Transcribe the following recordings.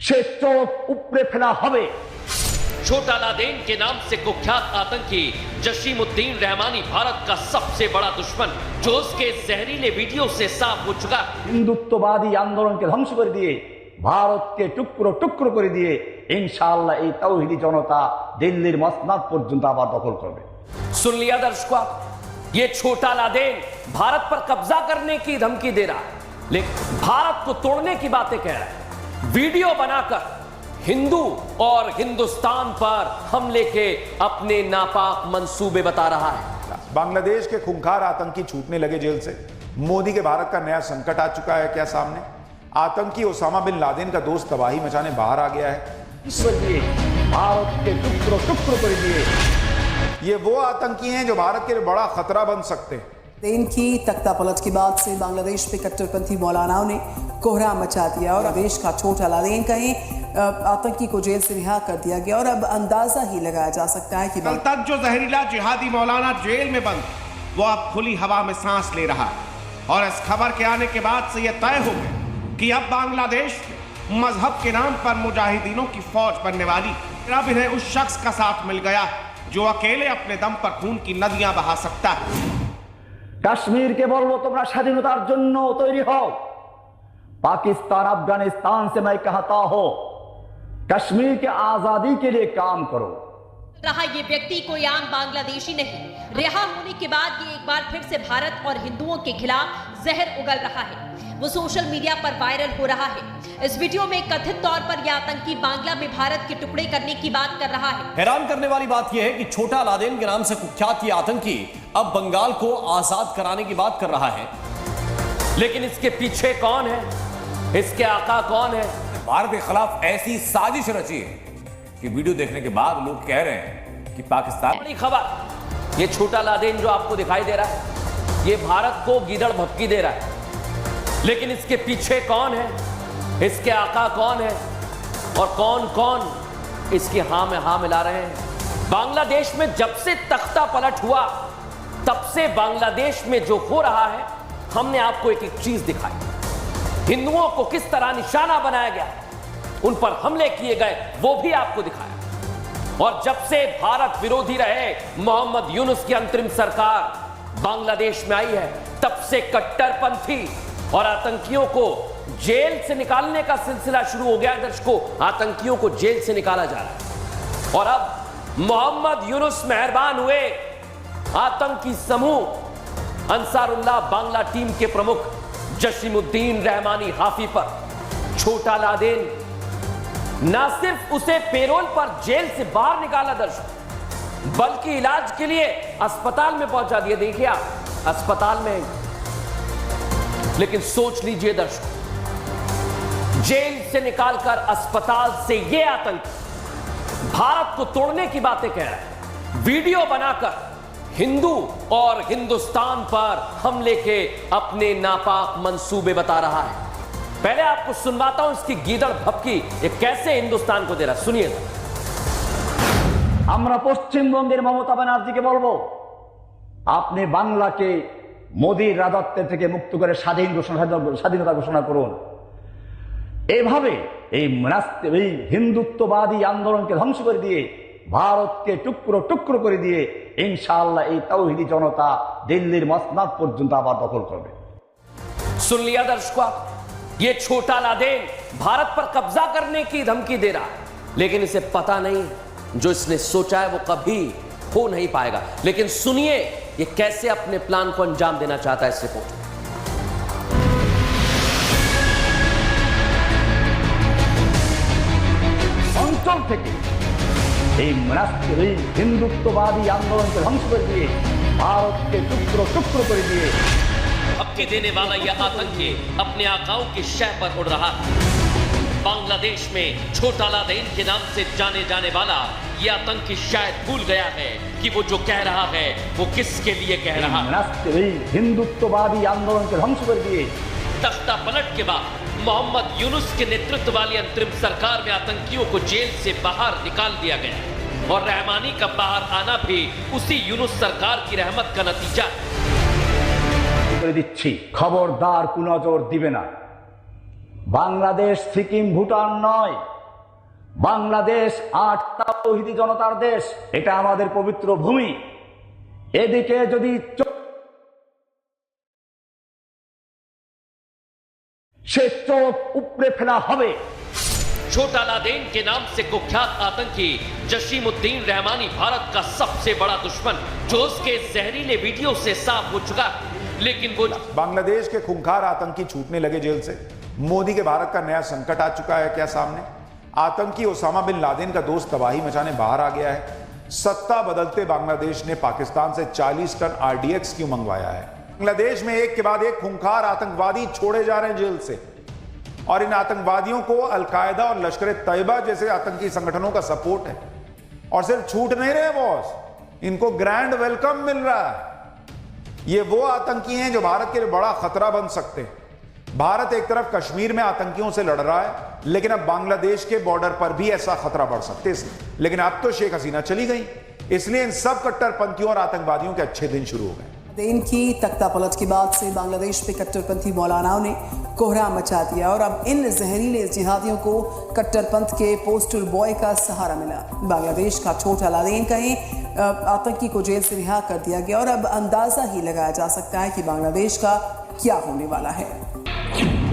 সে চোখ উপড়ে ফেলা হবে। छोटा लादेन के नाम से कुख्यात आतंकी जसीमुद्दीन रहमानी भारत का सबसे बड़ा दुश्मन, जो उसके जहरीले वीडियो से साफ हो चुका। হিন্দুত্ববাদী আন্দোলনকে ধ্বংস করে দিয়ে, ভারতকে টুকরো টুকরো করে দিয়ে ইনশাআল্লাহ এই তাওহিদি জনতা দিল্লির মসনদ পর্যন্ত আবার দখল করবে। सुन लिया दर्शकों, ये छोटा लादेन भारत पर कब्जा करने की धमकी दे रहा है, लेकिन भारत को तोड़ने की बातें कह रहा है। वीडियो बनाकर हिंदू और हिंदुस्तान पर हमले के अपने नापाक मंसूबे बता रहा है। बांग्लादेश के खूंखार आतंकी छूटने लगे जेल से। मोदी के भारत का नया संकट आ चुका है क्या सामने? आतंकी ओसामा बिन लादेन का दोस्त तबाही मचाने बाहर आ गया है। भारत के टुकड़ों टुकड़ों कर दिए। ये वो आतंकी हैं जो भारत के लिए बड़ा खतरा बन सकते हैं। दिन की तख्ता पलट के बाद से बांग्लादेश में कट्टरपंथी मौलानाओं ने कोहराम मचा दिया और देश का छोटा लादेन कहीं आतंकी को जेल से रिहा कर दिया गया। और अब अंदाजा ही लगाया जा सकता है कि कल तक जो जहरीला जिहादी मौलाना जेल में बंद, वो अब खुली हवा में सांस ले रहा है। और इस खबर के आने के बाद से यह तय हो गया कि अब बांग्लादेश मजहब के नाम पर मुजाहिदीनों की फौज बनने वाली। अब इन्हें उस शख्स का साथ मिल गया जो अकेले अपने दम पर खून की नदियां बहा सकता है। कश्मीर के बोलो तुम्हारा स्वाधीनतार जन्नो तैरी हो। पाकिस्तान अफगानिस्तान से मैं कहता हूं, कश्मीर के आजादी के लिए काम करो। रहा ये व्यक्ति कोई आम बांग्लादेशी नहीं, रिहा होने के बाद ये एक बार फिर से भारत और हिंदुओं के खिलाफ जहर उगल रहा है। वो सोशल मीडिया पर वायरल हो रहा है। इस वीडियो में कथित तौर पर यह आतंकी बांग्ला में भारत के टुकड़े करने की बात कर रहा है। हैरान करने वाली बात यह है कि छोटा लादेन के नाम से कुख्यात ये आतंकी अब बंगाल को आजाद कराने की बात कर रहा है। लेकिन इसके पीछे कौन है, इसके आका कौन है? भारत के खिलाफ ऐसी साजिश रची है कि वीडियो देखने के बाद लोग कह रहे हैं कि पाकिस्तान। बड़ी खबर, ये छोटा लादेन जो आपको दिखाई दे रहा है, ये भारत को गीदड़ भपकी दे रहा है। लेकिन इसके पीछे कौन है, इसके आका कौन है, और कौन कौन इसकी हां में हां मिला रहे हैं? बांग्लादेश में जब से तख्ता पलट हुआ, तब से बांग्लादेश में जो हो रहा है, हमने आपको एक एक चीज दिखाई। हिंदुओं को किस तरह निशाना बनाया गया, उन पर हमले किए गए, वो भी आपको दिखाया। और जब से भारत विरोधी रहे मोहम्मद यूनुस की अंतरिम सरकार बांग्लादेश में आई है, तब से कट्टरपंथी और आतंकियों को जेल से निकालने का सिलसिला शुरू हो गया। दर्शकों, आतंकियों को जेल से निकाला जा रहा है। और अब मोहम्मद यूनुस मेहरबान हुए आतंकी समूह अंसारुल्लाह बांग्ला टीम के प्रमुख जसीमुद्दीन रहमानी हाफी पर। छोटा लादेन ना सिर्फ उसे पेरोल पर जेल से बाहर निकाला दर्शक, बल्कि इलाज के लिए अस्पताल में पहुंचा दिया। देखिए आप अस्पताल में, लेकिन सोच लीजिए दर्शक, जेल से निकालकर अस्पताल से यह आतंकी भारत को तोड़ने की बातें कह रहा है। वीडियो बनाकर हिंदू और हिंदुस्तान पर हमले के अपने नापाक मंसूबे बता रहा है। पहले आपको सुनवाता हूं इसकी गीदड़ भपकी ये कैसे हिंदुस्तान को दे रहा है, सुनिएगा। আমরা পশ্চিমবঙ্গের মমতা ব্যানার্জিকে বলবো, আপনি বাংলাকে মোদির রাজত্ব থেকে মুক্ত করে স্বাধীনতা ঘোষণা করুন। এভাবে এই হিন্দুত্ববাদী আন্দোলনকে ধ্বংস করে দিয়ে, ভারতকে টুকরো টুকরো করে দিয়ে ইনশাআল্লাহ এই তাওহিদি জনতা দিল্লির মসনদ পর্যন্ত আবার দখল করবে। सुन लिया दर्शकों, ये छोटा लादेन भारत पर कब्जा करने की धमकी दे रहा है, लेकिन इसे पता नहीं जो इसने सोचा है वो कभी हो नहीं पाएगा। लेकिन सुनिए ये कैसे अपने प्लान को अंजाम देना चाहता है इस रिपोर्ट। অঞ্চল থেকে এই হিন্দুত্ববাদী আন্দোলনকে ধ্বংস করে দিয়ে, ভারতকে টুকরো টুকরো করে দিয়ে धमकी देने वाला यह आतंकी अपने आकाओं की शह पर उड़ रहा है। बांग्लादेश में छोटा लादेन के नाम से जाने जाने वाला यह आतंकी शायद भूल गया है कि वो जो कह रहा है वो किसके लिए कह रहा है। हिंदुत्ववादी आंदोलन के ध्वंस कर दिए। तख्ता पलट के बाद मोहम्मद यूनुस के नेतृत्व वाली अंतरिम सरकार में आतंकियों को जेल से बाहर निकाल दिया गया और रहमानी का बाहर आना भी उसी यूनुस सरकार की रहमत का नतीजा है। खबरदार कुनजर दिबे ना। বাংলাদেশ সিকিম ভুটান নয়, বাংলাদেশ 8 তাওহীদি জনতার দেশ। এটা আমাদের পবিত্র ভূমি। এদিকে যদি সে চোখ উপড়ে ফেলা হবে। छोटा लादेन के नाम से कुख्यात आतंकी जसीमुद्दीन रहमानी भारत का सबसे बड़ा दुश्मन, जो उसके जहरीले वीडियो से साफ हो चुका, लेकिन वो बांग्लादेश के खूंखार आतंकी छूटने लगे जेल से। मोदी के भारत का नया संकट आ चुका है क्या सामने? आतंकी ओसामा बिन लादेन का दोस्त तबाही मचाने बाहर आ गया है। सत्ता बदलते बांग्लादेश ने पाकिस्तान से 40 टन RDX क्यों मंगवाया है? बांग्लादेश में एक के बाद एक खूंखार आतंकवादी छोड़े जा रहे हैं जेल से, और इन आतंकवादियों को अलकायदा और लश्कर तैयबा जैसे आतंकी संगठनों का सपोर्ट है। और सिर्फ छूट नहीं रहे बॉस, इनको ग्रैंड वेलकम मिल रहा है। ये वो आतंकी हैं जो भारत के लिए बड़ा खतरा बन सकते हैं। भारत एक तरफ कश्मीर में आतंकियों से लड़ रहा है, लेकिन अब बांग्लादेश के बॉर्डर पर भी ऐसा खतरा बढ़ सकते हैं। लेकिन अब तो शेख हसीना चली गई, इसलिए इन सब कट्टरपंथियों और आतंकवादियों के अच्छे दिन शुरू हो गए। दिन की तख्ता पलट के बाद से बांग्लादेश में कट्टरपंथी मौलानाओं ने कोहराम मचा दिया और अब इन जहरीले जिहादियों को कट्टरपंथ के पोस्टर बॉय का सहारा मिला। बांग्लादेश का छोटा लादेन कहीं आतंकी को जेल से रिहा कर दिया गया और अब अंदाजा ही लगाया जा सकता है कि बांग्लादेश का क्या होने वाला है।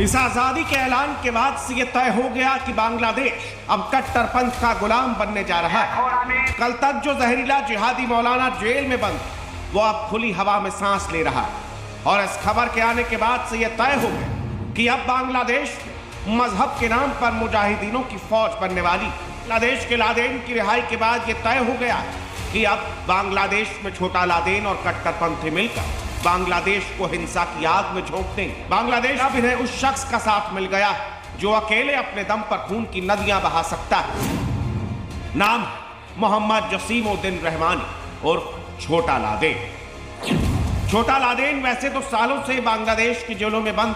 इस आजादी के ऐलान के बाद से यह तय हो गया कि बांग्लादेश अब कट्टरपंथ का गुलाम बनने जा रहा है। कल तक जो जहरीला जिहादी मौलाना जेल में बंद, वो अब खुली हवा में सांस ले रहा है। और इस खबर के आने के बाद से यह तय हो गया कि अब बांग्लादेश मजहब के नाम पर मुजाहिदीनों की फौज बनने वाली। बांग्लादेश के लादेन की रिहाई के बाद यह तय हो गया कि अब बांग्लादेश में छोटा लादेन और कट्टरपंथी मिलकर बांग्लादेश को हिंसा की आग में झोंक देंगे। बांग्लादेश अब इन्हें उस शख्स का साथ मिल गया जो अकेले अपने दम पर खून की नदियां बहा सकता है। नाम मोहम्मद जसीमुद्दीन रहमानी और छोटा लादेन। छोटा लादेन वैसे तो सालों से बांग्लादेश की जेलों में बंद,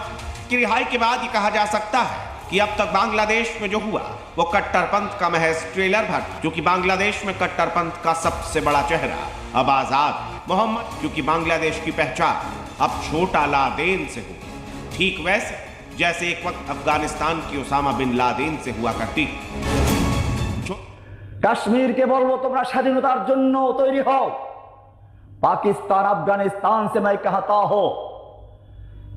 की रिहाई के बाद ये कहा जा सकता है कि अब तक बांग्लादेश में जो हुआ वो कट्टरपंथ का महज ट्रेलर भर, क्योंकि बांग्लादेश में कट्टरपंथ का सबसे बड़ा चेहरा अब आजाद मोहम्मद, क्योंकि बांग्लादेश की पहचान अब छोटा लादेन से हुई, ठीक वैसे जैसे एक वक्त अफगानिस्तान की ओसामा बिन लादेन से हुआ करती। কাশ্মীরকে বলবো তোমরা স্বাধীনতার জন্য তৈরি হও। पाकिस्तान अफगानिस्तान से मैं कहता हूं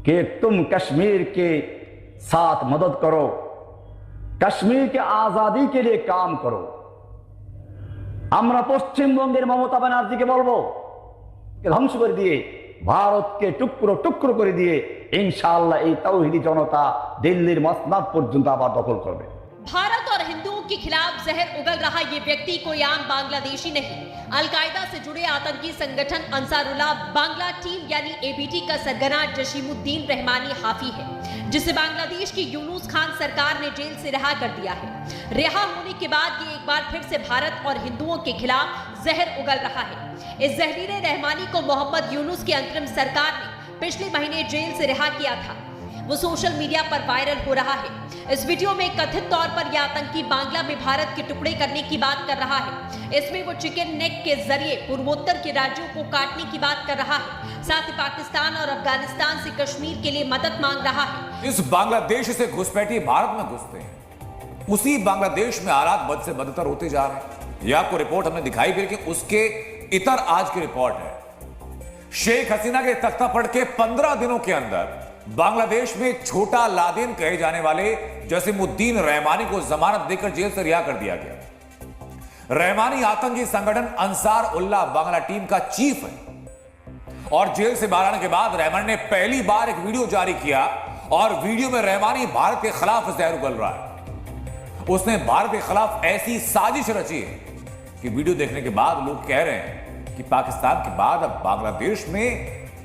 कि तुम कश्मीर के साथ मदद करो, कश्मीर के आजादी के लिए काम करो। আমরা পশ্চিমবঙ্গের মমতা ব্যানার্জিকে বলবো ধ্বংস করে দিয়ে ভারতকে টুকরো টুকরো করে দিয়ে ইনশাআল্লাহ এই তাওহীদি জনতা দিল্লির মসনদ পর্যন্ত আবার দখল করবে। भारत और हिंदुओं के खिलाफ जहर उगल रहा ये व्यक्ति कोई आम बांग्लादेशी नहीं, अलकायदा से जुड़े आतंकी संगठन अंसारुल्लाह बांग्ला टीम यानी ABT का सरगना जसीमुद्दीन रहमानी हाफी है, जिसे बांग्लादेश की यूनुस खान सरकार ने जेल से रिहा कर दिया है। रिहा होने के बाद ये एक बार फिर से भारत और हिंदुओं के खिलाफ जहर उगल रहा है। इस जहरीले रहमानी को मोहम्मद यूनुस की अंतरिम सरकार ने पिछले महीने जेल से रिहा किया था। वो सोशल मीडिया पर वायरल हो रहा है। इस वीडियो में कथित तौर पर यह आतंकी बांग्ला में भारत के टुकड़े करने की बात कर रहा है। इसमें वो चिकन नेक के जरिए पूर्वोत्तर के राज्यों को काटने की बात कर रहा है। साथ ही पाकिस्तान और अफगानिस्तान से कश्मीर के लिए मदद मांग रहा है। इस बांग्लादेश से घुसपैठी भारत में घुसते हैं, उसी बांग्लादेश में हालात बद से बदतर होते जा रहे हैं। यह आपको रिपोर्ट हमने दिखाई भी, लेकिन उसके इतर आज की रिपोर्ट है। शेख हसीना के तख्ता पढ़ के 15 दिनों के अंदर बांग्लादेश में छोटा लादेन कहे जाने वाले जसीमुद्दीन रहमानी को जमानत देकर जेल से रिहा कर दिया गया। रहमानी आतंकी संगठन अंसार उल्लाह बांग्ला टीम का चीफ है और जेल से बाहर आने के बाद रहमानी ने पहली बार एक वीडियो जारी किया और वीडियो में रहमानी भारत के खिलाफ जहर उगल रहा है। उसने भारत के खिलाफ ऐसी साजिश रची है कि वीडियो देखने के बाद लोग कह रहे हैं कि पाकिस्तान के बाद अब बांग्लादेश में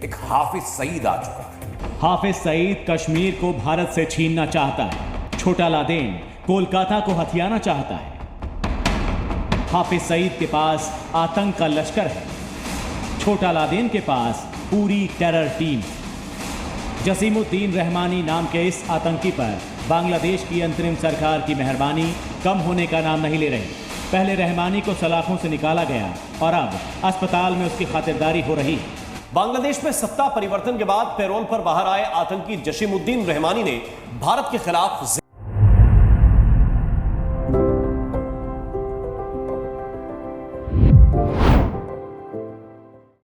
एक हाफिज सईद आ चुका है। हाफिज सईद कश्मीर को भारत से छीनना चाहता है। छोटा लादेन कोलकाता को हथियाना चाहता है। हाफिज सईद के पास आतंक का लश्कर है, छोटा लादेन के पास पूरी टेरर टीम। जसीमुद्दीन रहमानी नाम के इस आतंकी पर बांग्लादेश की अंतरिम सरकार की मेहरबानी कम होने का नाम नहीं ले रही। पहले रहमानी को सलाखों से निकाला गया और अब अस्पताल में उसकी खातिरदारी हो रही है। बांग्लादेश में सत्ता परिवर्तन के बाद पैरोल पर बाहर आए आतंकी जसीमुद्दीन रहमानी ने भारत के खिलाफ